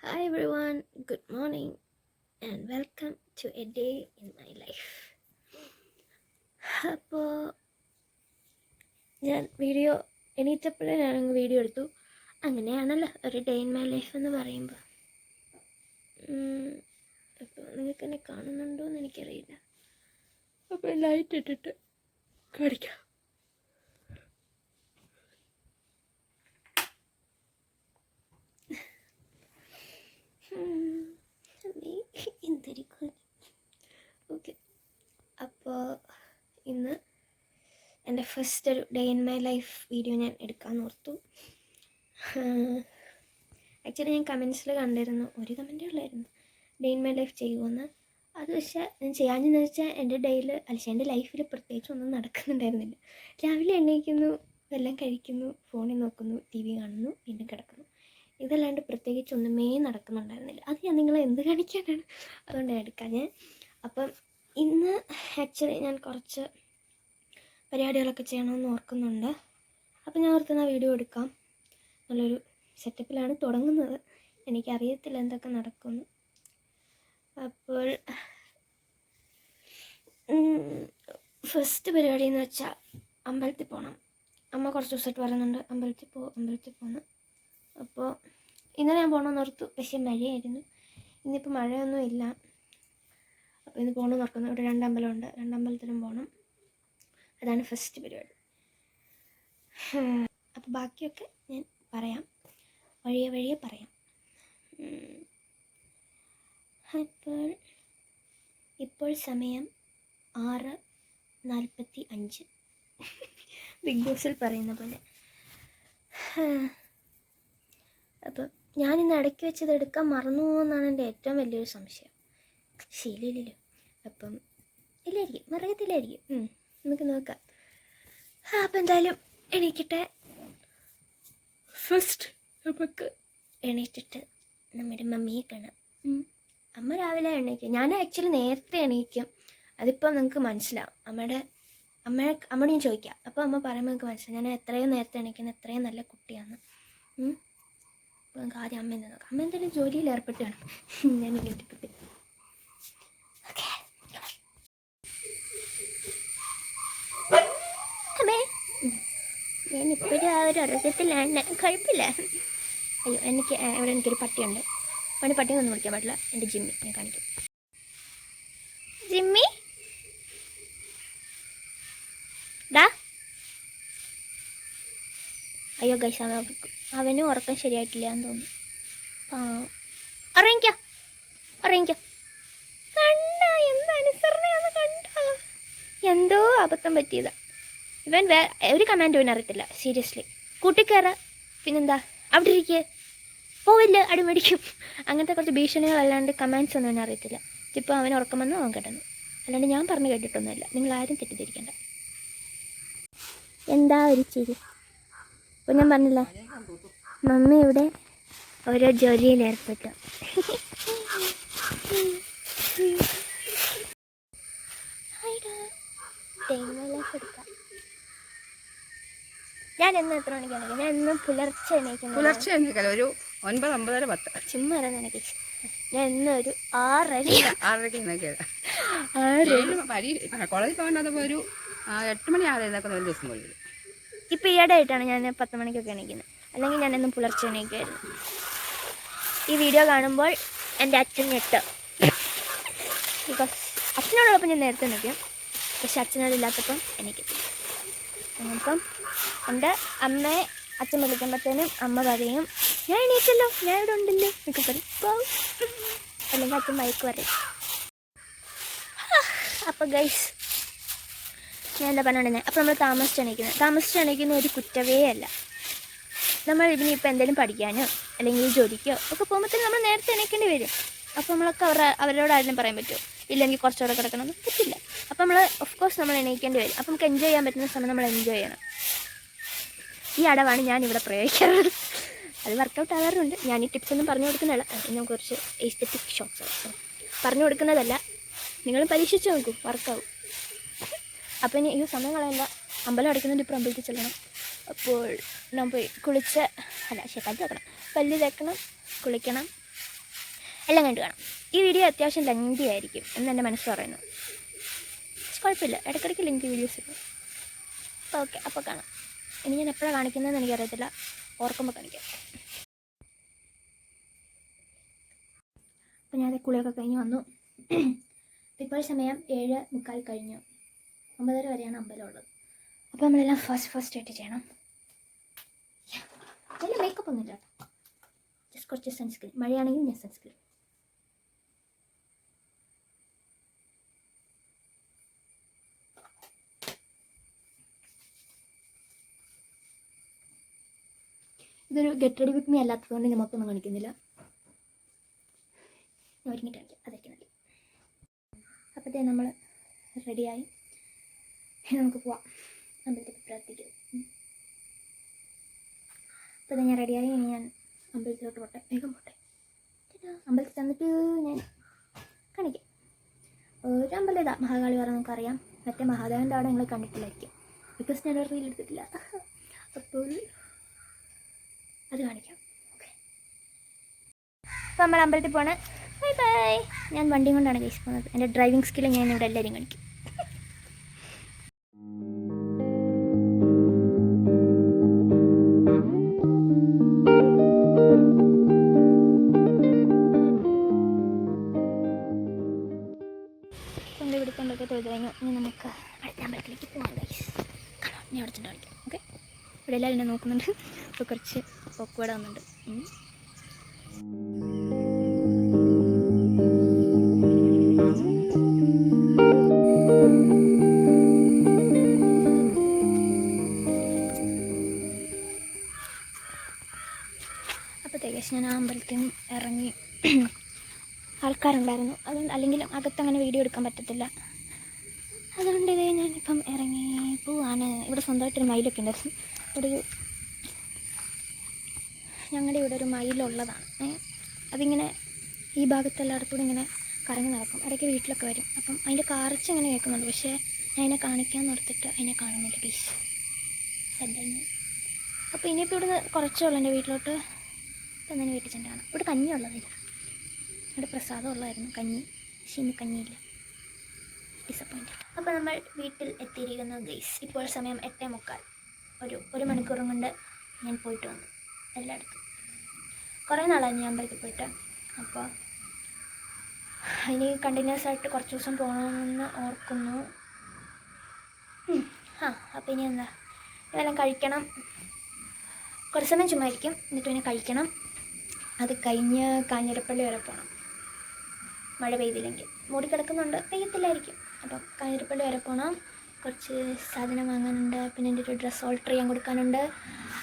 Hi everyone, good morning and welcome to a day in my life. അപ്പോൾ ഞാൻ എണീറ്റപ്പോഴേ ഞാനങ്ങ് video എടുത്തു. അങ്ങനെയാണല്ലോ ഒരു ഡേ ഇൻ മൈ ലൈഫ് എന്ന് പറയുമ്പോൾ. അപ്പോൾ നിങ്ങൾക്ക് എന്നെ കാണുന്നുണ്ടോ എന്ന് എനിക്കറിയില്ല. അപ്പോൾ ലൈറ്റ് ഇട്ടിട്ട് കാണിക്കാം. എന്തൊരു ഓക്കെ. അപ്പോൾ ഇന്ന് എൻ്റെ ഫസ്റ്റ് ഒരു day in my life video ഞാൻ എടുക്കാമെന്ന് ഓർത്തു. ആക്ച്വലി ഞാൻ കമൻസിൽ കണ്ടിരുന്നു, ഒരു കമൻറ്റേ ഉള്ളായിരുന്നു ഡേ ഇൻ മൈ ലൈഫ് ചെയ്യുമെന്ന്. അത് പക്ഷേ ഞാൻ ചെയ്യാമെന്ന് വെച്ചാൽ എൻ്റെ ലൈഫിൽ പ്രത്യേകിച്ച് ഒന്നും നടക്കുന്നുണ്ടായിരുന്നില്ല. രാവിലെ എണീക്കുന്നു, വെല്ലം കഴിക്കുന്നു, ഫോണിൽ നോക്കുന്നു, ടി വി കാണുന്നു, വീണ്ടും കിടക്കുന്നു. ഇതല്ലാണ്ട് പ്രത്യേകിച്ച് ഒന്നുമേ നടക്കുന്നുണ്ടായിരുന്നില്ല. അത് ഞാൻ നിങ്ങളെ എന്ത് കാണിക്കാനാണ്, അതുകൊണ്ട് ഞാൻ എടുക്കാം. അപ്പം ഇന്ന് ആക്ച്വലി ഞാൻ കുറച്ച് പരിപാടികളൊക്കെ ചെയ്യണമെന്ന് ഓർക്കുന്നുണ്ട്. അപ്പോൾ ഞാൻ ഓർത്തുന്ന വീഡിയോ എടുക്കാം. നല്ലൊരു സെറ്റപ്പിലാണ് തുടങ്ങുന്നത്. എനിക്കറിയത്തില്ല എന്തൊക്കെ നടക്കുമെന്ന്. അപ്പോൾ ഫസ്റ്റ് പരിപാടി എന്ന് വെച്ചാൽ അമ്പലത്തിൽ പോകണം. അമ്മ കുറച്ച് ദിവസമായിട്ട് പറയുന്നുണ്ട് അമ്പലത്തിൽ പോകുന്നു. അപ്പോൾ ഇന്നലെ ഞാൻ പോകണമെന്ന് ഓർത്തു, പക്ഷേ മഴയായിരുന്നു. ഇന്നിപ്പോൾ മഴയൊന്നും ഇല്ല. അപ്പോൾ ഇന്ന് പോകണമെന്ന് ഓർക്കുന്നു. ഇവിടെ രണ്ടമ്പലമുണ്ട്, രണ്ടമ്പലത്തിലും പോകണം. അതാണ് ഫസ്റ്റ് പരിപാടി. അപ്പോൾ ബാക്കിയൊക്കെ ഞാൻ പറയാം, വഴിയെ പറയാം. ഇപ്പോൾ സമയം 6:45. ബിഗ് ബോസിൽ പറയുന്ന പോലെ. അപ്പോൾ ഞാനിന്ന് ഇടയ്ക്ക് വെച്ചത് എടുക്കാൻ മറന്നു പോകുമെന്നാണ് എൻ്റെ ഏറ്റവും വലിയൊരു സംശയം. ശീലമില്ലല്ലോ. അപ്പം ഇല്ലായിരിക്കും, മറക്കത്തില്ലായിരിക്കും. നമുക്ക് നോക്കാം. അപ്പം എന്തായാലും എണീക്കട്ടെ. ഫസ്റ്റ് നമുക്ക് എണീറ്റിട്ട് നമ്മുടെ മമ്മിയെ കാണാം. അമ്മ രാവിലെ എണീക്കും, ഞാൻ ആക്ച്വലി നേരത്തെ എണീക്കും. അതിപ്പോൾ നിങ്ങൾക്ക് മനസ്സിലാവും. അമ്മയോട് ഞാൻ ചോദിക്കാം. അപ്പോൾ അമ്മ പറയുമ്പോൾ നിങ്ങൾക്ക് മനസ്സിലാവും ഞാൻ എത്രയും നേരത്തെ എണീക്കുന്ന എത്രയും നല്ല കുട്ടിയാണ്. അപ്പോൾ നമുക്ക് ആദ്യം അമ്മ നോക്കാം. അമ്മ എന്തെങ്കിലും ജോലിയിൽ ഏർപ്പെട്ടാണ് ഞാൻ എണീറ്റപ്പത്തെ. ഓക്കെ, അമ്മേ ഞാനിപ്പോഴും ആ ഒരു ഉറക്കത്തിലാണ്, കുഴപ്പമില്ല. അയ്യോ, എനിക്കൊരു പട്ടിയുണ്ട്. അവൻ്റെ പട്ടിയൊന്നും വിളിക്കാൻ പാടില്ല. എൻ്റെ ജിമ്മി ഞാൻ കാണിക്കും. ജിമ്മി ഡാ. അയ്യോ ഗൈസ്, അവനും ഉറക്കം ശരിയായിട്ടില്ല എന്ന് തോന്നുന്നു. അറിയിക്കോ കണ്ട, എന്ത് അനുസരണയാന്ന് കണ്ടോ. എന്തോ അബദ്ധം പറ്റിയതാ. ഇവൻ ഒരു കമാൻഡ് ഇവൻ അറിയത്തില്ല. സീരിയസ്ലി കൂട്ടിക്കയറ, പിന്നെന്താ അവിടെ ഇരിക്കുക, പോവില്ല അടിമേടിക്കും, അങ്ങനത്തെ കുറച്ച് ഭീഷണികളല്ലാണ്ട് കമാൻഡ്സ് ഒന്നും അവൻ അറിയത്തില്ല. ഇപ്പോൾ അവൻ ഉറക്കം വന്നു, അവൻ കിടന്നു. അല്ലാണ്ട് ഞാൻ പറഞ്ഞു കേട്ടിട്ടൊന്നുമില്ല. നിങ്ങളാരും തെറ്റിദ്ധരിക്കണ്ട. എന്താ ഒരു ചിരി. അപ്പോൾ ഞാൻ പറഞ്ഞില്ല, മമ്മി ഇവിടെ ഓരോ ജോലിയിൽ ഏർപ്പെട്ടു. ഞാൻ എന്നും എത്ര മണിക്ക് എണീക്കും? ഞാൻ എന്നും പുലർച്ചെ എണീക്കും. ഒരു 9, 9:30, 10. ചുമ്മാ എനിക്ക് ഞാൻ എന്നും ഒരു 6:30 കോളേജിൽ പോകേണ്ടപ്പോൾ ഒരു 8 മണി ആകുന്ന ഒരു ദിവസം പോലും. ഇപ്പോൾ ഈയിടെ ആയിട്ടാണ് ഞാൻ 10 മണിക്കൊക്കെ എണീക്കുന്നത്. അല്ലെങ്കിൽ ഞാൻ എന്നും പുലർച്ചെ എണീക്കുമായിരുന്നു. ഈ വീഡിയോ കാണുമ്പോൾ എൻ്റെ അച്ഛൻ ഞെട്ടും. ബിക്കോസ് അച്ഛനോടൊപ്പം ഞാൻ നേരത്തെ എണീക്കും, പക്ഷെ അച്ഛനോടില്ലാത്തപ്പം എണീക്കത്തില്ല. അപ്പം എൻ്റെ അമ്മയെ അച്ഛൻ വിളിക്കുമ്പോഴത്തേനും അമ്മ പറയും, ഞാൻ എണീറ്റല്ലോ, ഞാൻ ഇവിടെ ഉണ്ടല്ലോ എന്നൊക്കെ പറയും. അല്ലെങ്കിൽ അച്ഛൻ മയക്ക് പറയും. അപ്പോൾ ഗൈസ് ഞാൻ എന്താ പറഞ്ഞിട്ടുണ്ടെങ്കിൽ, അപ്പോൾ നമ്മൾ താമസിച്ചെണീക്കുന്ന ഒരു കുറ്റവേ അല്ല. നമ്മൾ ഇനിയിപ്പോൾ എന്തെങ്കിലും പഠിക്കാനോ അല്ലെങ്കിൽ ജോലിക്കോ ഒക്കെ പോകുമ്പോഴത്തേനും നമ്മൾ നേരത്തെ എണീക്കേണ്ടി വരും. അപ്പോൾ നമ്മളൊക്കെ അവരോട് ആരെങ്കിലും പറയാൻ പറ്റുമോ? ഇല്ലെങ്കിൽ കുറച്ചുകൂടെ കിടക്കണമെന്ന് പറ്റില്ല. അപ്പോൾ ഓഫ് കോഴ്സ് നമ്മൾ എണീക്കേണ്ടി വരും. അപ്പോൾ നമുക്ക് എൻജോയ് ചെയ്യാൻ പറ്റുന്ന സമയം നമ്മൾ എൻജോയ് ചെയ്യണം. ഈ അടവാണ് ഞാനിവിടെ പ്രയോഗിക്കാറുള്ളത്. അത് വർക്കൗട്ട് ആകാറുണ്ട്. ഞാൻ ഈ ടിപ്സൊന്നും പറഞ്ഞു കൊടുക്കുന്നതല്ല, ഞാൻ കുറച്ച് എസ്തെറ്റിക് ഷോട്ട്സ് പറഞ്ഞു കൊടുക്കുന്നതല്ല. നിങ്ങളും പരീക്ഷിച്ച് നോക്കൂ, വർക്കാവും. അപ്പോൾ ഇനി ഈ സമയങ്ങളല്ല, അമ്പലം അടയ്ക്കുന്നതിൻ്റെ ഇപ്പോൾ അമ്പലത്തിൽ ചെല്ലണം. അപ്പോൾ ഞാൻ പോയി കല്ല് തേക്കണം, കുളിക്കണം, എല്ലാം കണ്ടു കാണാം. ഈ വീഡിയോ അത്യാവശ്യം ലെങ്തി ആയിരിക്കും എന്ന് എൻ്റെ മനസ്സ് പറയുന്നു. കുഴപ്പമില്ല, ഇടയ്ക്കിടയ്ക്ക് ലെങ്തി വീഡിയോസ് ഇടും. അപ്പോൾ ഓക്കെ, അപ്പോൾ കാണാം. ഇനി ഞാൻ എപ്പോഴാണ് കാണിക്കുന്നതെന്ന് എനിക്കറിയത്തില്ല, ഓർക്കുമ്പോൾ കാണിക്കാം. അപ്പോൾ ഞാൻ കുളിയൊക്കെ കഴിഞ്ഞ് വന്നു. ഇപ്പോൾ സമയം 7:45 കഴിഞ്ഞു. 9:30 വരെയാണ് അമ്പലമുള്ളത്. അപ്പോൾ നമ്മളെല്ലാം ഫസ്റ്റ് ആയിട്ട് ചെയ്യണം. നല്ല മേക്കപ്പ് ഒന്നുമില്ല കേട്ടോ, ജസ്റ്റ് കുറച്ച് സൺസ്ക്രീൻ. മഴയാണെങ്കിൽ ഞാൻ സൺസ്ക്രീൻ. ഇതൊരു ഗെറ്റ് റെഡി വിത്ത് മീ അല്ലാത്തതുകൊണ്ട് നമുക്കൊന്നും കാണിക്കുന്നില്ല. ഞാൻ ഒരുങ്ങിട്ട് കാണിക്കാം, അതൊക്കെ നല്ല. അപ്പോഴത്തേ നമ്മൾ റെഡിയായി, നമുക്ക് പോവാം. അമ്പലത്തിൽ പ്രാർത്ഥിക്കും. അപ്പോൾ ഞാൻ റെഡിയായി. ഇനി ഞാൻ അമ്പലത്തിലോട്ട് പോട്ടെ, വേഗം പോട്ടെ. അമ്പലത്തിൽ ചെന്നിട്ട് ഞാൻ കാണിക്കാം. ഒരു അമ്പലം ഇതാ, മഹാകാളിപാറ, നമുക്കറിയാം. മറ്റേ മഹാദേവൻ്റെ അവിടെ നിങ്ങൾ കണ്ടിട്ടില്ലായിരിക്കും, ബിക്കോസ് ഞാൻ റീൽ എടുത്തിട്ടില്ല. അപ്പോൾ അത് കാണിക്കാം. ഓക്കെ, അപ്പോൾ നമ്മൾ അമ്പലത്തിൽ പോണേ. Bye bye. ഞാൻ വണ്ടിയും കൊണ്ടാണ് ഗൈസ് പോകുന്നത്. എൻ്റെ ഡ്രൈവിംഗ് സ്കില്ല് ഞാൻ ഇവിടെ എല്ലാവരും കാണിക്കും. കൊണ്ടൊക്കെ തൊഴുത് കഴിഞ്ഞു. ഇനി നമുക്ക് അടുത്ത അമ്പലത്തിലേക്ക് പോകാം ഗൈസ്. കാണാം, ഞാൻ അവിടെ ചെന്ന് കാണിക്കാം. ഓക്കെ, ഇവിടെ എല്ലാവരും എന്നെ നോക്കുന്നുണ്ട്. അപ്പോൾ കുറച്ച് ഓക്വേർഡ് ആവുന്നുണ്ട്. അപ്പോഴത്തേക്ക് ഞാൻ ആ അമ്പലത്തിൽ നിന്ന് ഇറങ്ങി. ആൾക്കാരുണ്ടായിരുന്നു, അതുകൊണ്ട് അല്ലെങ്കിൽ അകത്തങ്ങനെ വീഡിയോ എടുക്കാൻ പറ്റത്തില്ല. അതുകൊണ്ട് ഇതേ ഞാനിപ്പം ഇറങ്ങി പോവാണ്. ഇവിടെ സ്വന്തമായിട്ടൊരു മയിലൊക്കെ ഉണ്ട്. ഇവിടെ ഞങ്ങളുടെ ഇവിടെ ഒരു മയിലുള്ളതാണ്. അതിങ്ങനെ ഈ ഭാഗത്തെല്ലായിടത്തും ഇങ്ങനെ കറങ്ങി നടക്കും. ഇടയ്ക്ക് വീട്ടിലൊക്കെ വരും. അപ്പം അതിൻ്റെ കാർച്ച ഇങ്ങനെ കേൾക്കുന്നുണ്ട്. പക്ഷേ ഞാൻ അതിനെ കാണിക്കാൻ നിർത്തിയിട്ട് അതിനെ കാണുന്നില്ല പ്ലീസ്. സെൻറ്ററിന്. അപ്പോൾ ഇനിയിപ്പോൾ ഇവിടുന്ന് കുറച്ചുള്ളൂ എൻ്റെ വീട്ടിലോട്ട്. ഇപ്പം തന്നെ വീട്ടിൽ ചെണ്ടാണ്. ഇവിടെ കഞ്ഞിയുള്ളതില്ല, ഇവിടെ പ്രസാദം ഉള്ളതായിരുന്നു കഞ്ഞി. പക്ഷേ ഇന്ന് കഞ്ഞിയില്ല, ഡിസപ്പോയിൻറ്റഡ്. അപ്പോൾ നമ്മൾ വീട്ടിൽ എത്തിയിരിക്കുന്നു ഗൈസ്. ഇപ്പോൾ സമയം 8:45. ഒരു മണിക്കൂറും കൊണ്ട് ഞാൻ പോയിട്ട് വന്നു എല്ലായിടത്തും. കുറേ നാളായി ഞാൻ അമ്പലത്തിൽ പോയിട്ട്. അപ്പോൾ ഇനി കണ്ടിന്യൂസ് ആയിട്ട് കുറച്ച് ദിവസം പോകണമെന്ന് ഓർക്കുന്നു. അപ്പോൾ ഇനി എന്താ, ഇതെല്ലാം കഴിക്കണം. കുറച്ച് സമയം ചുമ്മാ ഇരിക്കും, എന്നിട്ട് പിന്നെ കഴിക്കണം. അത് കഴിഞ്ഞ് കാഞ്ഞിരപ്പള്ളി വരെ പോകണം. മഴ പെയ്തില്ലെങ്കിൽ, മൂടിക്കിടക്കുന്നുണ്ട്, പെയ്യത്തില്ലായിരിക്കും. അപ്പം കാഞ്ഞിരപ്പള്ളി വരെ പോകണം. കുറച്ച് സാധനം വാങ്ങാനുണ്ട്. പിന്നെ എൻ്റെ ഒരു ഡ്രസ്സ് ഓൾട്ടർ ചെയ്യാൻ കൊടുക്കാനുണ്ട്.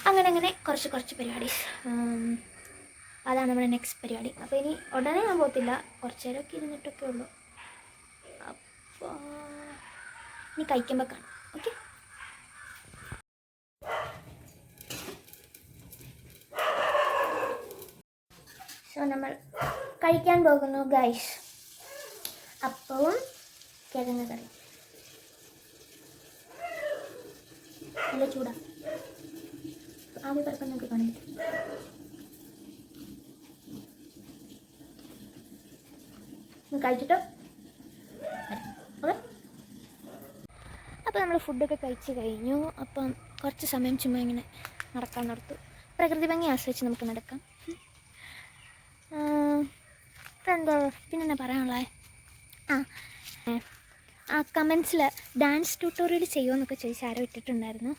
അങ്ങനെ കുറച്ച് പരിപാടീസ്. അതാണ് നമ്മുടെ നെക്സ്റ്റ് പരിപാടി. അപ്പോൾ ഇനി ഉടനെ ഞാൻ പോകത്തില്ല, കുറച്ച് നേരമൊക്കെ ഇരുന്നിട്ടൊക്കെ ഉള്ളൂ. അപ്പോൾ ഇനി കഴിക്കുമ്പോൾ കാണാം. ഓക്കെ, സോ നമ്മൾ കഴിക്കാൻ പോകുന്നു ഗൈസ്. അപ്പവും കിഴങ്ങ് കറി. നല്ല ചൂടാ. ആദ്യം പറക്കാൻ നമുക്ക് കാണാൻ പറ്റും. കഴിച്ചിട്ടോ. ഓക്കെ, അപ്പോൾ നമ്മൾ ഫുഡൊക്കെ കഴിച്ച് കഴിഞ്ഞു. അപ്പം കുറച്ച് സമയം ചുമ്മാ ഇങ്ങനെ നടക്കാൻ നടത്തു. പ്രകൃതി ഭംഗി ആസ്വദിച്ച് നമുക്ക് നടക്കാം. ഇപ്പം എന്താ പിന്നെ പറയാനുള്ളത്? കമൻസിൽ ഡാൻസ് ട്യൂട്ടോറിയൽ ചെയ്യുമെന്നൊക്കെ ചോദിച്ച് ആരോ ഇട്ടിട്ടുണ്ടായിരുന്നു.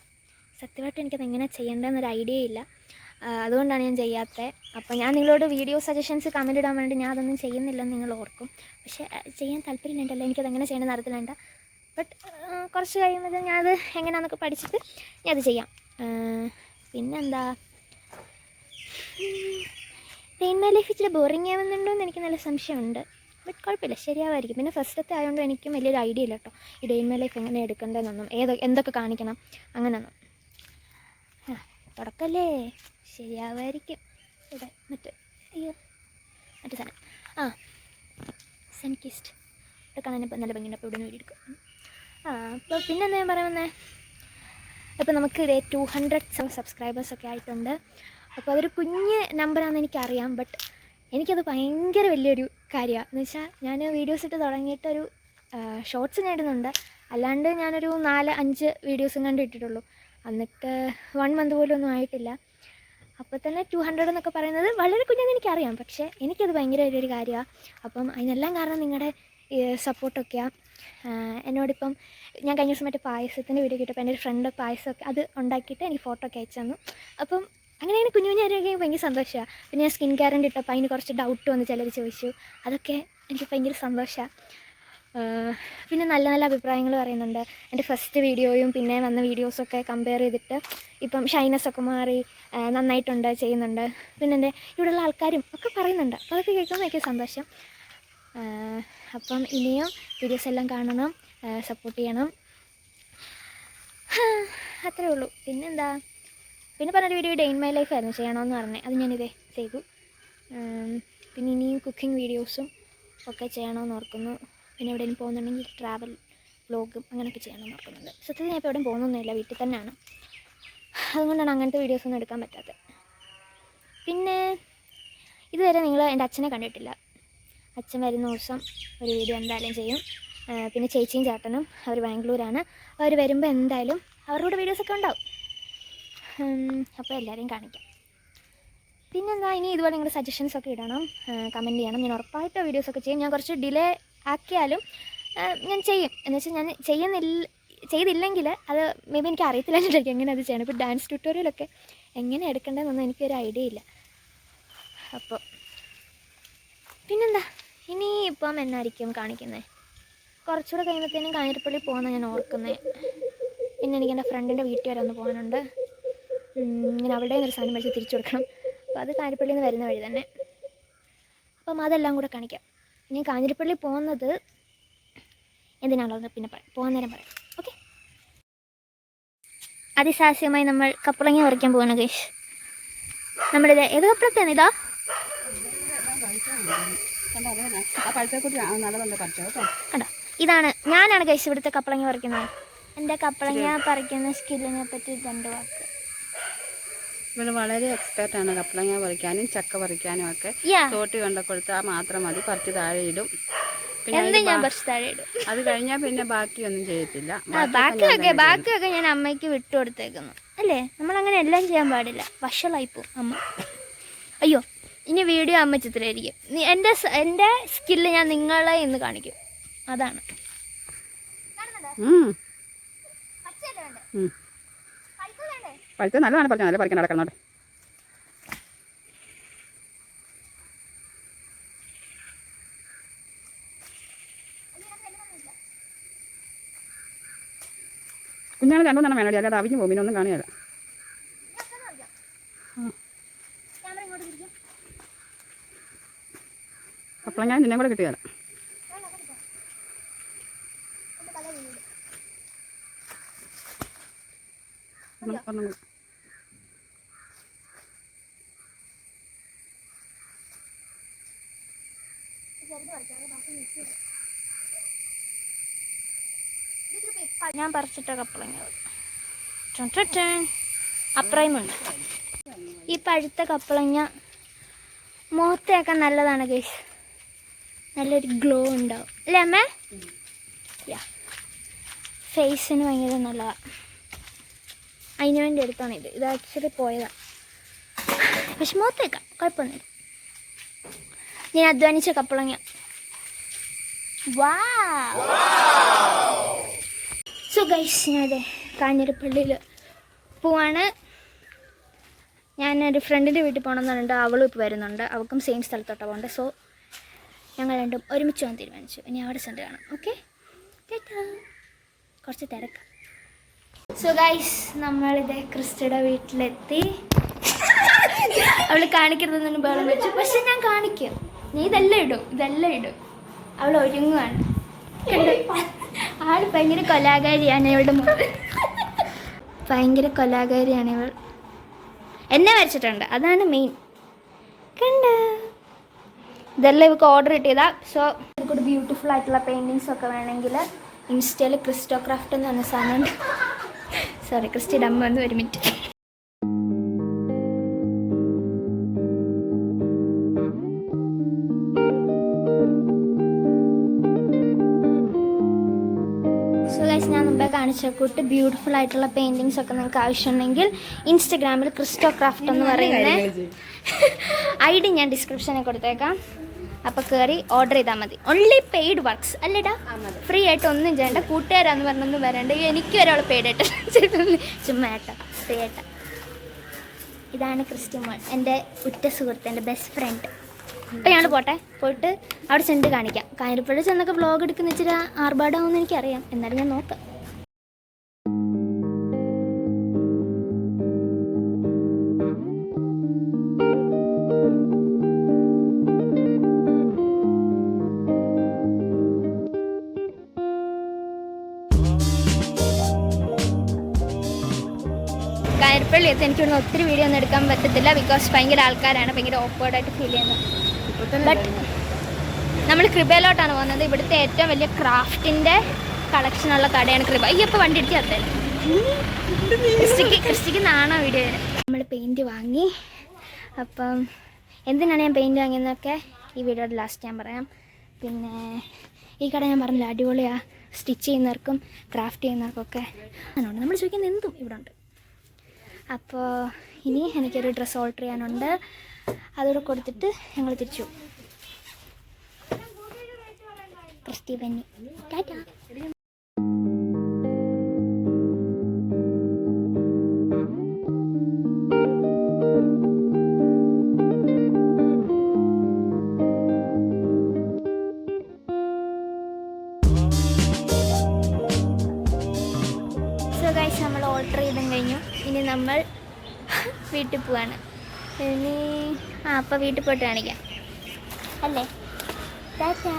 സത്യമായിട്ട് എനിക്കത് എങ്ങനെ ചെയ്യേണ്ടതെന്നൊരു ഐഡിയ ഇല്ല. അതുകൊണ്ടാണ് ഞാൻ ചെയ്യാത്തത്. അപ്പോൾ ഞാൻ നിങ്ങളോട് വീഡിയോ സജഷൻസ് കമൻറ്റ് ഇടാൻ വേണ്ടി ഞാൻ അതൊന്നും ചെയ്യുന്നില്ലെന്ന് നിങ്ങൾ ഓർക്കും. പക്ഷേ ചെയ്യാൻ താല്പര്യമുണ്ടല്ലോ, എനിക്കത് എങ്ങനെ ചെയ്യണമെന്ന് അറിയത്തില്ല. ബട്ട് കുറച്ച് കഴിയുമ്പോൾ ഞാനത് എങ്ങനെയാണെന്നൊക്കെ പഠിച്ചിട്ട് ഞാൻ അത് ചെയ്യാം. പിന്നെന്താ, ഡേ ഇൻ മൈ ലൈഫ് ഇച്ചിരി ബോറിങ് ആവുന്നുണ്ടോ എന്ന് എനിക്ക് നല്ല സംശയമുണ്ട്. ബട്ട് കുഴപ്പമില്ല, ശരിയാവായിരിക്കും. പിന്നെ ഫസ്റ്റത്തെ ആയതുകൊണ്ട് എനിക്കും വലിയൊരു ഐഡിയ ഇല്ല കേട്ടോ, ഈ ഡേ ഇൻ മൈ ലൈഫ് എങ്ങനെ എടുക്കേണ്ടതെന്നൊന്നും, എന്തൊക്കെ കാണിക്കണം അങ്ങനെയൊന്നും. തുടക്കമല്ലേ, ശരിയാവായിരിക്കും. ഇവിടെ മറ്റേ സാധനം സൺകിസ്റ്റ് ഇവിടെ കാണാനിപ്പോൾ നല്ല ഭംഗിയുണ്ട്. അപ്പോൾ ഇവിടെ നിന്ന് എടുക്കും. അപ്പോൾ പിന്നെന്താ ഞാൻ പറയാൻ വന്നത്, അപ്പോൾ നമുക്ക് ഇതേ 200 സബ്സ്ക്രൈബേഴ്സൊക്കെ ആയിട്ടുണ്ട്. അപ്പോൾ അതൊരു കുഞ്ഞ് നമ്പറാണെന്ന് എനിക്കറിയാം. ബട്ട് എനിക്കത് ഭയങ്കര വലിയൊരു കാര്യമാണ്. എന്ന് വെച്ചാൽ ഞാൻ വീഡിയോസ് ഇട്ട് തുടങ്ങിയിട്ടൊരു ഷോർട്സ് നേടുന്നുണ്ട്, അല്ലാണ്ട് ഞാനൊരു 4-5 വീഡിയോസും കണ്ട് ഇട്ടിട്ടുള്ളൂ. എന്നിട്ട് 1 മന്ത് പോലും ഒന്നും ആയിട്ടില്ല. അപ്പോൾ തന്നെ 200 എന്നൊക്കെ പറയുന്നത് വളരെ കുഞ്ഞെന്ന് എനിക്കറിയാം, പക്ഷേ എനിക്കത് ഭയങ്കര വലിയൊരു കാര്യമാണ്. അപ്പം അതിനെല്ലാം കാരണം നിങ്ങളുടെ സപ്പോർട്ടൊക്കെയാണ്. എന്നോടിപ്പം ഞാൻ കഴിഞ്ഞ ദിവസം മറ്റേ പായസത്തിൻ്റെ വീഡിയോ കിട്ടിയപ്പോൾ എൻ്റെ ഒരു ഫ്രണ്ട് പായസമൊക്കെ അത് ഉണ്ടാക്കിയിട്ട് എനിക്ക് ഫോട്ടോ ഒക്കെ അയച്ചു തന്നു. അപ്പം അങ്ങനെ കുഞ്ഞു കുഞ്ഞു കാര്യമൊക്കെ ഭയങ്കര സന്തോഷമാണ്. പിന്നെ ഞാൻ സ്കിൻ കെയറിൻ്റെ ഇട്ടപ്പോൾ അതിന് കുറച്ച് ഡൗട്ട് വന്ന് ചിലർ ചോദിച്ചു, അതൊക്കെ എനിക്ക് ഭയങ്കര സന്തോഷമാണ്. പിന്നെ നല്ല നല്ല അഭിപ്രായങ്ങൾ പറയുന്നുണ്ട്. എൻ്റെ ഫസ്റ്റ് വീഡിയോയും പിന്നെ വന്ന വീഡിയോസൊക്കെ കമ്പയർ ചെയ്തിട്ട് ഇപ്പം ഷൈനസ്സൊക്കെ മാറി നന്നായിട്ടുണ്ട്, ചെയ്യുന്നുണ്ട്. പിന്നെ എൻ്റെ ഇവിടെയുള്ള ആൾക്കാരും ഒക്കെ പറയുന്നുണ്ട്. അപ്പോൾ അതൊക്കെ കേൾക്കുമ്പോൾ എനിക്ക് സന്തോഷം. അപ്പം ഇനിയും വീഡിയോസ് എല്ലാം കാണണം, സപ്പോർട്ട് ചെയ്യണം. അത്രേ ഉള്ളൂ. പിന്നെന്താ, പിന്നെ പറഞ്ഞൊരു video day in my life ആയിരുന്നു ചെയ്യണമെന്ന് പറഞ്ഞത്, അത് ഞാനിതേ ചെയ്തു. പിന്നെ ഇനിയും കുക്കിംഗ് വീഡിയോസും ഒക്കെ ചെയ്യണമെന്ന് ഓർക്കുന്നു. പിന്നെ എവിടെയും പോകുന്നുണ്ടെങ്കിൽ ട്രാവൽ വ്ലോഗും അങ്ങനെയൊക്കെ ചെയ്യണമെന്ന് ഓർക്കുന്നുണ്ട്. സത്യത്തിൽ ഞാൻ ഇപ്പോൾ എവിടെയും പോകുന്നൊന്നുമില്ല, വീട്ടിൽ തന്നെയാണ്. അതുകൊണ്ടാണ് അങ്ങനത്തെ വീഡിയോസൊന്നും എടുക്കാൻ പറ്റാത്തത്. പിന്നെ ഇതുവരെ നിങ്ങൾ എൻ്റെ അച്ഛനെ കണ്ടിട്ടില്ല. അച്ഛൻ വരുന്ന ദിവസം ഒരു വീഡിയോ എന്തായാലും ചെയ്യും. പിന്നെ ചേച്ചിയും ചേട്ടനും അവർ ബാംഗ്ലൂരാണ്. അവർ വരുമ്പോൾ എന്തായാലും അവരുടെ വീഡിയോസൊക്കെ ഉണ്ടാവും. അപ്പോൾ എല്ലാവരെയും കാണിക്കാം. പിന്നെന്താ, ഇനി ഇതുപോലെ നിങ്ങളുടെ സജഷൻസൊക്കെ ഇടണം, കമൻറ്റ് ചെയ്യണം. ഞാൻ ഉറപ്പായിട്ട് വീഡിയോസൊക്കെ ചെയ്യും. ഞാൻ കുറച്ച് ഡിലേ ആക്കിയാലും ഞാൻ ചെയ്യും. എന്നുവെച്ചാൽ ഞാൻ ചെയ്തില്ലെങ്കിൽ അത് മേ ബി എനിക്ക് അറിയത്തില്ലായിരിക്കും എങ്ങനെ അത് ചെയ്യണം. ഇപ്പോൾ ഡാൻസ് ട്യൂട്ടോറിയലൊക്കെ എങ്ങനെ എടുക്കേണ്ടതെന്നൊന്നും എനിക്കൊരു ഐഡിയ ഇല്ല. അപ്പോൾ പിന്നെന്താ, ഇനി ഇപ്പം എന്നായിരിക്കും കാണിക്കുന്നത്? കുറച്ചുകൂടെ കഴിയുമ്പോഴത്തേനും കാഞ്ഞിരപ്പള്ളി പോകുന്ന ഞാൻ ഓർക്കുന്നത്. പിന്നെ എനിക്ക് എൻ്റെ ഫ്രണ്ടിൻ്റെ വീട്ടിൽ വരെ ഒന്ന് പോകാനുണ്ട്. ഇങ്ങനെ അവിടെ നിന്നൊരു സാധനം മേടിച്ച് തിരിച്ചു കൊടുക്കണം. അപ്പോൾ അത് കാഞ്ഞിരപ്പള്ളിയിൽ നിന്ന് വരുന്ന വഴി തന്നെ. അപ്പം അതെല്ലാം കൂടെ കാണിക്കാം. ഞാൻ കാഞ്ഞിരപ്പള്ളി പോകുന്നത് എന്തിനാണുള്ളത് പിന്നെ പറയാം, പോകാൻ നേരം പറയാം. ഓക്കെ. അതിസാഹസ്യമായി നമ്മൾ കപ്പളങ്ങ പറിക്കാൻ പോവാണ് ഗൈസ്. നമ്മളിത് ഏത് കപ്പളത്താണ് ഇതാ? കണ്ടോ, ഇതാണ്, ഞാനാണ് ഗൈസ് ഇവിടുത്തെ കപ്പളങ്ങ പറിക്കുന്നത്. എൻ്റെ കപ്പളങ്ങ പറിക്കുന്ന സ്കില്ലിനെ പറ്റി 2 വാക്ക്. ഇവിടെ വളരെ എക്സ്പേർട്ടാണ് കപ്പളങ്ങ പറിക്കാനും ചക്ക പറിക്കാനും ഒക്കെ. തോട്ടി കൊണ്ട കൊടുത്താൽ മാത്രം മതി, പറിച്ച് താഴെ ഇടും. പിന്നെ ഞാൻ പറിച്ച് താഴെ ഇടും. അത് കഴിഞ്ഞാൽ പിന്നെ ബാക്കിയൊന്നും ചെയ്യത്തില്ല. ബാക്കിയൊക്കെ ഞാൻ അമ്മയ്ക്ക് വിട്ടു കൊടുത്തേക്കുന്നു അല്ലേ. നമ്മളങ്ങനെ എല്ലാം ചെയ്യാൻ പാടില്ല, വഷളായിപ്പോവും അമ്മ. അയ്യോ, ഇനി വീഡിയോ അമ്മ ചിത്രമായിരിക്കും. എൻ്റെ സ്കില്ല് ഞാൻ നിങ്ങളെ ഇന്ന് കാണിക്കും. അതാണ് പഴുത്ത നല്ലതാണ്. പറഞ്ഞാൽ നല്ല പറിക്കാൻ നടക്കുന്നോട്ടെ. കുഞ്ഞാണ് 2-3 വേണം, അല്ലാതെ അവിഞ്ഞു പോകും, പിന്നെ ഒന്നും കാണുകയല്ല. കപ്പളങ്ങ നിന്നെ കൂടെ കിട്ടുകയല്ല. ഞാൻ പറിച്ചിട്ട കപ്പളങ്ങ അപ്രൈമുണ്ട്. ഈ പഴുത്ത കപ്പളങ്ങ മുഖത്തേക്കാൻ നല്ലതാണ് ഗൈസ്. നല്ലൊരു ഗ്ലോ ഉണ്ടാവും അല്ലേ അമ്മേ? ഫേസിന് ഭയങ്കര നല്ലതാണ്. അതിന് വേണ്ടി എടുത്താണ് ഇത് ആക്ച്വലി പോയതാണ്. പക്ഷെ മുഖത്തേക്കാം, കുഴപ്പമൊന്നുമില്ല. ഞാൻ അധ്വാനിച്ച കപ്പളങ്ങ. സോ ഗൈസ്, ഞാനതെ കാഞ്ഞിരപ്പള്ളിയിൽ പോവാണ്. ഞാനൊരു ഫ്രണ്ടിൻ്റെ വീട്ടിൽ പോകണമെന്ന് പറഞ്ഞിട്ട് അവളും ഇപ്പോൾ വരുന്നുണ്ട്. അവൾക്കും സെയിം സ്ഥലത്തോട്ടാണ് പോകേണ്ടത്. സോ ഞങ്ങൾ രണ്ടും ഒരുമിച്ച് പോകാൻ തീരുമാനിച്ചു. ഇനി അവിടെ ചെന്ന് കാണാം. ഓക്കെ, കുറച്ച് തിരക്ക്. സോ ഗൈസ്, നമ്മളിത് ക്രിസ്റ്റയുടെ വീട്ടിലെത്തി. അവൾ കാണിക്കരുതെന്നു ബഹളം വെച്ചു, പക്ഷെ ഞാൻ കാണിക്കും. ഞാൻ ഇതെല്ലാം ഇടും. അവൾ ഒരുങ്ങുവാണ്. ആൾ ഭയങ്കര കൊലാകാരിയാണ്. ഇവളുടെ ഭയങ്കര കൊലാകാരിയാണ് ഇവൾ. എന്നെ വരച്ചിട്ടുണ്ട്, അതാണ് മെയിൻ. കണ്ട, ഇതെല്ലാം ഇവൾക്ക് ഓർഡർ കിട്ടിയതാ. സോ ഇവർക്കൂടെ ബ്യൂട്ടിഫുൾ ആയിട്ടുള്ള പെയിൻറ്റിങ്സ് ഒക്കെ വേണമെങ്കിൽ ഇൻസ്റ്റയിൽ ക്രിസ്റ്റോ ക്രാഫ്റ്റ് എന്ന് പറഞ്ഞ സാധനമുണ്ട്. സോറി, ക്രിസ്റ്റിയുടെ അമ്മ വന്ന് 1 മിനിറ്റ്. കാണിച്ച കൂട്ട് ബ്യൂട്ടിഫുൾ ആയിട്ടുള്ള പെയിൻറ്റിങ്സ് ഒക്കെ നിങ്ങൾക്ക് ആവശ്യമുണ്ടെങ്കിൽ ഇൻസ്റ്റഗ്രാമിൽ ക്രിസ്റ്റോ ക്രാഫ്റ്റ് എന്ന് പറയുന്ന ID ഞാൻ ഡിസ്ക്രിപ്ഷനിൽ കൊടുത്തേക്കാം. അപ്പോൾ കയറി ഓർഡർ ചെയ്താൽ മതി. ഓൺലി പെയ്ഡ് വർക്ക്സ് അല്ലേടാ, ഫ്രീ ആയിട്ട് ഒന്നും ചെയ്യണ്ട. കൂട്ടുകാരാന്ന് പറഞ്ഞൊന്നും വരണ്ട. എനിക്ക് ഒരാൾ പെയ്ഡ് ആയിട്ട് ചുമ്മാ ഏട്ടാ, ഫ്രീ ആയിട്ടാ. ഇതാണ് ക്രിസ്റ്റി മോൾ, എൻ്റെ ഉറ്റ സുഹൃത്ത്, എൻ്റെ ബെസ്റ്റ് ഫ്രണ്ട്. അപ്പോൾ ഞങ്ങൾ പോയിട്ട് അവിടെ ചെന്ന് കാണിക്കാം. കാഞ്ഞിരപ്പള്ളി ചെന്നൊക്കെ വ്ളോഗ് എടുക്കുന്ന ഇച്ചിരി ആർഭാടാവുമെന്ന് എനിക്കറിയാം, എന്നാലും ഞാൻ നോക്കാം. കാഞ്ഞിരപ്പള്ളി എത്തി എനിക്ക് ഇവിടുന്ന് ഒത്തിരി വീഡിയോ ഒന്നും എടുക്കാൻ പറ്റത്തില്ല, ബിക്കോസ് ഭയങ്കര ആൾക്കാരാണ്, ഭയങ്കര ഓക്വേർഡായിട്ട് ഫീൽ ചെയ്യുന്നത്. ബട്ട് നമ്മൾ കൃപയിലോട്ടാണ് പോകുന്നത്. ഇവിടുത്തെ ഏറ്റവും വലിയ ക്രാഫ്റ്റിൻ്റെ കളക്ഷനുള്ള കടയാണ് കൃപ. അയ്യപ്പോൾ വണ്ടി ഇടിച്ച് ചേർത്തേ ക്രിസ്റ്റിക്ക് നാണോ വീഡിയോ വരെ. നമ്മൾ പെയിൻറ്റ് വാങ്ങി. അപ്പം എന്തിനാണ് ഞാൻ പെയിൻറ്റ് വാങ്ങിയെന്നൊക്കെ ഈ വീഡിയോയുടെ ലാസ്റ്റ് ഞാൻ പറയാം. പിന്നെ ഈ കട ഞാൻ പറഞ്ഞില്ല, അടിപൊളിയാണ്. സ്റ്റിച്ച് ചെയ്യുന്നവർക്കും ക്രാഫ്റ്റ് ചെയ്യുന്നവർക്കൊക്കെ അതുകൊണ്ട് നമ്മൾ ചോദിക്കുന്നത് എന്തും ഇവിടെ ഉണ്ട്. അപ്പോൾ ഇനി എനിക്കൊരു ഡ്രസ്സ് ഓൾട്ടർ ചെയ്യാനുണ്ട്, അതോടെ കൊടുത്തിട്ട് ഞങ്ങൾ തിരിച്ചു പോകും. Christy Benny tata. നമ്മൾ ഓർഡർ ചെയ്തും കഴിഞ്ഞു. ഇനി നമ്മൾ വീട്ടിൽ പോവാണ്. ഇനി അപ്പോൾ വീട്ടിൽ പോയിട്ട് കാണിക്കാം അല്ലേ. ടാറ്റാ.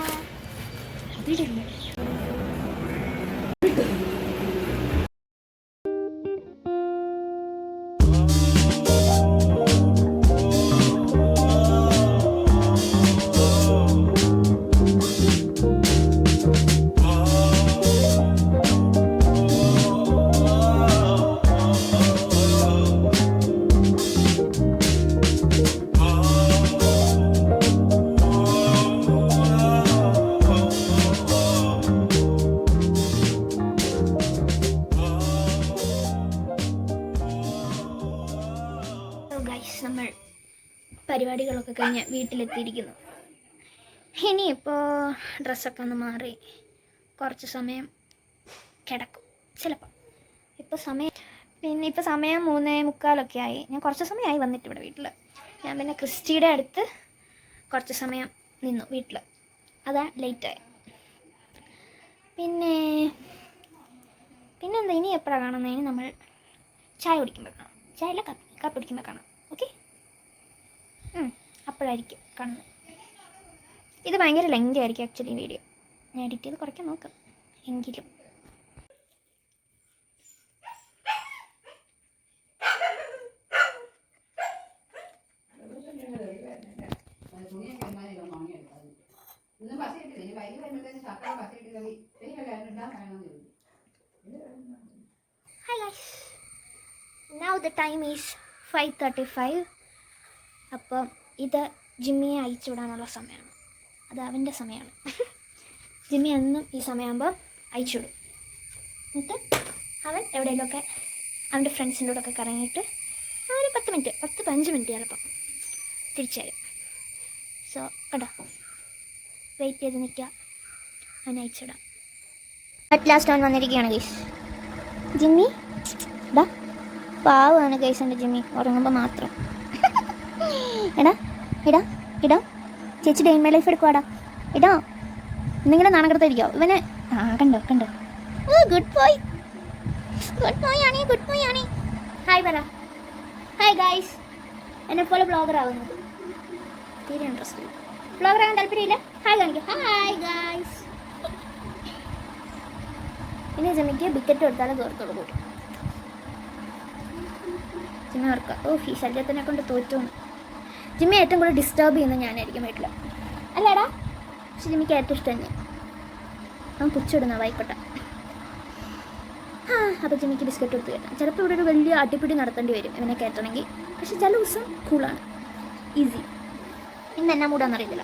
നമ്മൾ പരിപാടികളൊക്കെ കഴിഞ്ഞ് വീട്ടിലെത്തിയിരിക്കുന്നു. ഇനിയിപ്പോൾ ഡ്രസ്സൊക്കെ ഒന്ന് മാറി കുറച്ച് സമയം കിടക്കും ചിലപ്പോൾ. ഇപ്പോൾ സമയം 3:45 ആയി. ഞാൻ കുറച്ച് സമയമായി വന്നിട്ട് ഇവിടെ വീട്ടിൽ. ഞാൻ പിന്നെ ക്രിസ്റ്റിയുടെ അടുത്ത് കുറച്ച് സമയം നിന്നു വീട്ടിൽ, അതാ ലേറ്റായി. പിന്നെന്താ ഇനി എപ്പോഴാണ് കാണുന്നതിന് നമ്മൾ ചായ കുടിക്കുമ്പോൾ കാണാം. ചായല്ല കാപ്പി കുടിക്കുമ്പോൾ കാണാം. ഓക്കെ, അപ്പോഴായിരിക്കും കാണുന്നത്. ഇത് ഭയങ്കര ലെങ്തി ആയിരിക്കും ആക്ച്വലി വീഡിയോ. ഞാൻ എഡിറ്റ് ചെയ്ത് കുറയ്ക്കാൻ നോക്കാം. എങ്കിലും Hi guys, now the time is 5:35. അപ്പം ഇത് ജിമ്മിയെ അയച്ചു വിടാനുള്ള സമയമാണ്. അത് അവൻ്റെ സമയമാണ്. ജിമ്മി എന്നും ഈ സമയമാകുമ്പോൾ അയച്ചു വിടും. എന്നിട്ട് അവൻ എവിടെയെങ്കിലുമൊക്കെ അവൻ്റെ ഫ്രണ്ട്സിൻ്റെ കൂടെ ഒക്കെ കറങ്ങിയിട്ട് ഒരു 10-15 മിനിറ്റ് ചിലപ്പം തിരിച്ചു വരും. സോ കേട്ടോ, വെയിറ്റ് ചെയ്ത് നിൽക്കുക, അവനെ അയച്ചു വിടാം. അറ്റ് ലാസ്റ്റ് അവൻ വന്നിരിക്കുകയാണ് ഗൈസ്. ജിമ്മി ഇടാ പാവമാണ് ഗൈസ് എൻ്റെ ജിമ്മി, ഉറങ്ങുമ്പോൾ മാത്രം. ഇടാ ചേച്ചി ഡേ ഇൻ മൈ ലൈഫ് എടുക്കുവാടാ. ഇടാ എന്തെങ്കിലും നാണകടത്തായിരിക്കോ ഇവനെ. കണ്ടോ ഗുഡ് ബോയ് ആണേ. ഹായ് പറ. ഹായ് ഗൈസ്, എന്നെ പോലെ ബ്ലോഗർ ആവുന്നത് തീരെ ഇൻട്രസ്റ്റ് ഇല്ല. ബ്ലോഗർ ആകാൻ താല്പര്യമില്ല. ഹായ് കാണിക്കും. Hi guys. ഇനി ജിമ്മിക്ക് ബിക്കറ്റ് കൊടുത്താലും കയറത്തോളൂ കൂട്ടും. ജിമ്മി ഓർക്കുക, ഈ ശല്യത്തിനെ കൊണ്ട് തോറ്റുന്നു. ജിമ്മി ഏറ്റവും കൂടുതൽ ഡിസ്റ്റർബ് ചെയ്യുന്നത് ഞാനായിരിക്കും വീട്ടിൽ, അല്ലേടാ? പക്ഷെ ജിമ്മിക്ക് ഏറ്റവും ഇഷ്ടം തന്നെ. അവൻ പുച്ചിടുന്ന വായിക്കോട്ടെ. അപ്പോൾ ജിമ്മിക്ക് ബിസ്ക്കറ്റ് കൊടുത്ത് കയറ്റാം. ചിലപ്പോൾ ഇവിടെ ഒരു വലിയ അടിപിടി നടത്തേണ്ടി വരും ഇവനെ കയറ്റണമെങ്കിൽ. പക്ഷെ ചില ദിവസം കൂളാണ്, ഈസി. ഇന്ന് എന്നാ മൂടാന്നറിയില്ല.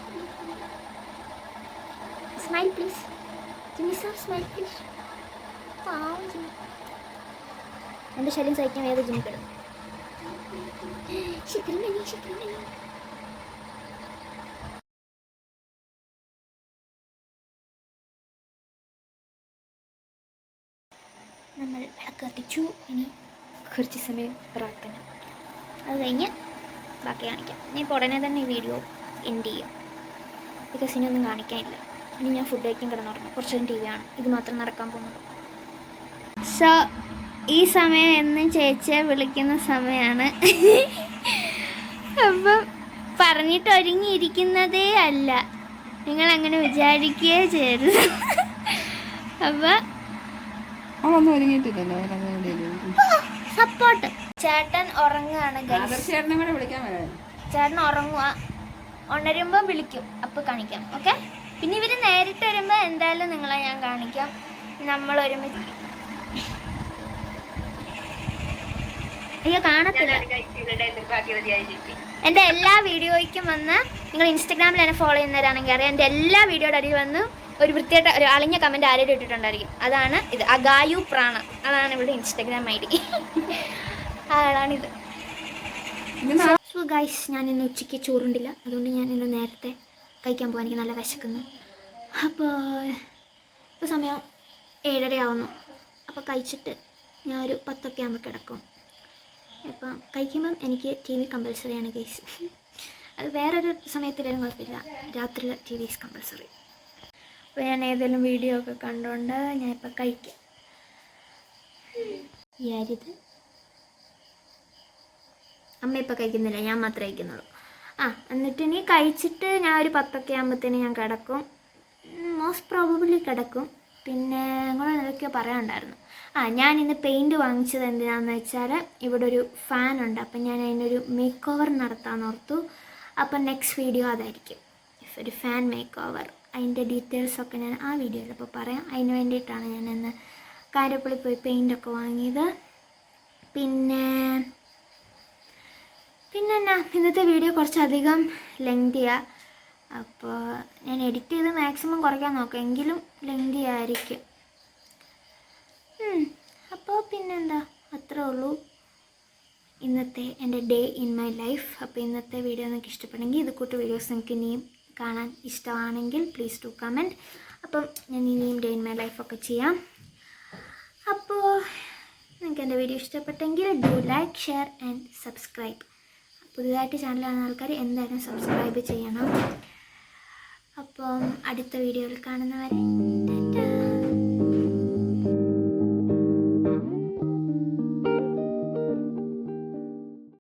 Smile please Jimmy sir, smile please. പാവം ജിമ്മി. എൻ്റെ ശല്യം സഹിക്കാൻ വേറെ ജിമ്മി കിടന്നു. നമ്മൾ വിളക്ക് കത്തിച്ചു. ഇനി കുറച്ച് സമയം പ്രാർത്ഥന, അത് കഴിഞ്ഞ് ബാക്കി കാണിക്കാം. ഇനി ഇപ്പോൾ ഉടനെ തന്നെ ഈ വീഡിയോ എൻഡ് ചെയ്യാം. ബിക്കോസ് ഇനിയൊന്നും കാണിക്കാനില്ല. ഇനി ഞാൻ ഫുഡ് കഴിക്കാൻ കിടന്നുറങ്ങും. കുറച്ചൊരു ടി വി ആണ്, ഇത് മാത്രം നടക്കാൻ പോകുന്നത്. സോ ഈ സമയം എന്നും ചേച്ചിയെ വിളിക്കുന്ന സമയമാണ്. അപ്പം പറഞ്ഞിട്ട് ഒരുങ്ങിയിരിക്കുന്നതേ അല്ല, നിങ്ങളങ്ങനെ വിചാരിക്കുകയേ ചെയ്യരുത്. അപ്പം സപ്പോർട്ട്. ചേട്ടൻ ഉറങ്ങുകയാണ്. ചേട്ടൻ ഉറങ്ങുക, ഉണരുമ്പോൾ വിളിക്കും, അപ്പോൾ കാണിക്കാം. ഓക്കെ. പിന്നെ ഇവർ നേരിട്ട് വരുമ്പോൾ എന്തായാലും നിങ്ങളെ ഞാൻ കാണിക്കാം. നമ്മൾ ഒരുമിച്ച്. അയ്യോ കാണത്തില്ല. എൻ്റെ എല്ലാ വീഡിയോയ്ക്കും വന്ന് നിങ്ങൾ ഇൻസ്റ്റഗ്രാമിൽ എന്നെ ഫോളോ ചെയ്യുന്നവരാണെങ്കിൽ അറിയാം, എൻ്റെ എല്ലാ വീഡിയോയുടെ അടിയിൽ വന്ന് ഒരു വൃത്തിയായിട്ട് ഒരു അളിഞ്ഞ കമൻറ്റ് ആരോടും ഇട്ടിട്ടുണ്ടായിരിക്കും. അതാണ് ഇത്. അഗായു പ്രാണ, അതാണ് ഇവിടെ ഇൻസ്റ്റഗ്രാം ID. അതാണിത്. സോ ഗൈസ്, ഞാൻ ഇന്ന് ഉച്ചയ്ക്ക് ചോറുണ്ടില്ല, അതുകൊണ്ട് ഞാൻ ഇന്ന് നേരത്തെ കഴിക്കാൻ പോകാൻ. എനിക്ക് നല്ല വിശക്കുന്നു. അപ്പോൾ ഇപ്പോൾ സമയം 7:30 ആവുന്നു. അപ്പോൾ കഴിച്ചിട്ട് ഞാൻ ഒരു 10 ആകുമ്പോൾ കിടക്കും. അപ്പം കഴിക്കുമ്പം എനിക്ക് TV കമ്പൽസറിയാണ് ഗൈസ്. അത് വേറൊരു സമയത്തിലും കുഴപ്പമില്ല, രാത്രി TV ഈസ് കമ്പൽസറി. അപ്പോൾ ഞാൻ ഏതെങ്കിലും വീഡിയോ ഒക്കെ കണ്ടുകൊണ്ട് ഞാനിപ്പോൾ കഴിക്കാം. ഇത് അമ്മ ഇപ്പോൾ കഴിക്കുന്നില്ല, ഞാൻ മാത്രമേ കഴിക്കുന്നുള്ളൂ. എന്നിട്ട് ഇനി കഴിച്ചിട്ട് ഞാൻ ഒരു 10 ആകുമ്പോഴത്തേന് ഞാൻ കിടക്കും. മോസ്റ്റ് പ്രോബബിളി കിടക്കും. പിന്നെ നിങ്ങൾ എന്തൊക്കെയോ പറയാനുണ്ടായിരുന്നു. ഞാൻ ഇന്ന് പെയിൻറ്റ് വാങ്ങിച്ചത് എന്തിനാണെന്ന് വെച്ചാൽ ഇവിടെ ഒരു ഫാൻ ഉണ്ട്. അപ്പം ഞാൻ അതിനൊരു മേക്ക് ഓവർ നടത്താമെന്ന് ഓർത്തു. അപ്പം നെക്സ്റ്റ് വീഡിയോ അതായിരിക്കും, ഒരു ഫാൻ മേക്ക് ഓവർ. അതിൻ്റെ ഡീറ്റെയിൽസൊക്കെ ഞാൻ ആ വീഡിയോയിൽ ഇപ്പോൾ പറയാം. അതിന് വേണ്ടിയിട്ടാണ് ഞാൻ ഇന്ന് കാരപ്പള്ളി പോയി പെയിൻ്റൊക്കെ വാങ്ങിയത്. പിന്നെ ഇന്നത്തെ വീഡിയോ കുറച്ചധികം ലെങ്തിയാണ്. അപ്പോൾ ഞാൻ എഡിറ്റ് ചെയ്ത് മാക്സിമം കുറയ്ക്കാൻ നോക്കാം, എങ്കിലും ലെങ്തി ആയിരിക്കും. അപ്പോൾ പിന്നെന്താ, അത്രേ ഉള്ളൂ ഇന്നത്തെ എൻ്റെ ഡേ ഇൻ മൈ ലൈഫ്. അപ്പോൾ ഇന്നത്തെ വീഡിയോ നിങ്ങൾക്ക് ഇഷ്ടപ്പെട്ടെങ്കിൽ ഇത് കൂട്ട് വീഡിയോസ് നിങ്ങൾക്ക് ഇനിയും കാണാൻ ഇഷ്ടമാണെങ്കിൽ പ്ലീസ് ടു കമൻറ്റ്. അപ്പം ഞാൻ ഇനിയും ഡേ ഇൻ മൈ ലൈഫൊക്കെ ചെയ്യാം. അപ്പോൾ നിങ്ങൾക്ക് എൻ്റെ വീഡിയോ ഇഷ്ടപ്പെട്ടെങ്കിൽ do like, share and subscribe. പുതുതായിട്ട് ചാനൽ കാണുന്ന ആൾക്കാർ എന്തായാലും സബ്സ്ക്രൈബ് ചെയ്യണം. അപ്പം അടുത്ത വീഡിയോയിൽ കാണുന്നവരെ ടാറ്റാ.